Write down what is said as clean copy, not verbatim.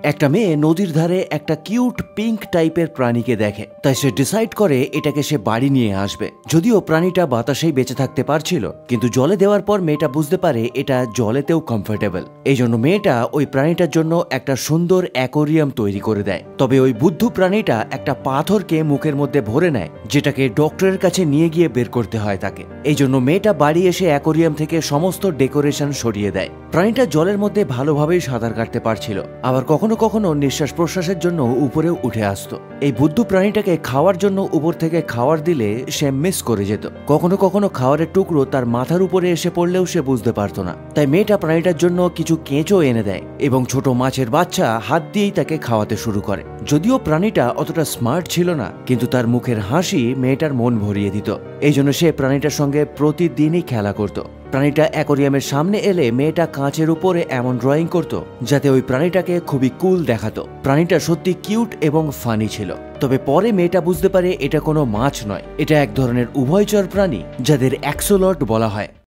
একটা মেয়ে নদীর ধারে একটা কিউট পিঙ্ক টাইপের প্রাণীকে দেখে, তাই সে ডিসাইড করে এটাকে সে বাড়ি নিয়ে আসবে। যদিও প্রাণীটা বাতাসেই বেঁচে থাকতে পারছিল, কিন্তু জলে দেওয়ার পর মেয়েটা বুঝতে পারে এটা জলেতেও কমফোর্টেবল। এই জন্য মেয়েটা ওই প্রাণীটার জন্য একটা সুন্দর অ্যাকোরিয়াম তৈরি করে দেয়। তবে ওই বুদ্ধু প্রাণীটা একটা পাথরকে মুখের মধ্যে ভরে নেয়, যেটাকে ডক্টরের কাছে নিয়ে গিয়ে বের করতে হয় তাকে। এই জন্য মেয়েটা বাড়ি এসে অ্যাকোরিয়াম থেকে সমস্ত ডেকোরেশন সরিয়ে দেয়। প্রাণীটা জলের মধ্যে ভালোভাবেই সাঁতার কাটতে পারছিল, আবার কখনো কখনো নিঃশ্বাস প্রশ্বাসের জন্য উপরেও উঠে আসতো। এই বুদ্ধ প্রাণীটাকে খাওয়ার জন্য উপর থেকে খাওয়ার দিলে সে মিস করে যেত। কখনো কখনো খাওয়ারের টুকরো তার মাথার উপরে এসে পড়লেও সে বুঝতে পারতো না। তাই মেয়েটা প্রাণীটার জন্য কিছু কেঁচো এনে দেয় এবং ছোট মাছের বাচ্চা হাত দিয়েই তাকে খাওয়াতে শুরু করে। যদিও প্রাণীটা অতটা স্মার্ট ছিল না, কিন্তু তার মুখের হাসি মেয়েটার মন ভরিয়ে দিত। এই জন্য সে প্রাণীটার সঙ্গে প্রতিদিনই খেলা করত। প্রাণীটা অ্যাকোরিয়ামের সামনে এলে মেয়েটা কাঁচের উপরে এমন ড্রয়িং করত যাতে ওই প্রাণীটাকে খুবই কুল দেখাতো। প্রাণীটা সত্যি কিউট এবং ফানি ছিল। তবে পরে মেয়েটা বুঝতে পারে এটা কোনো মাছ নয়, এটা এক ধরনের উভয়চর প্রাণী যাদের অ্যাক্সোলট বলা হয়।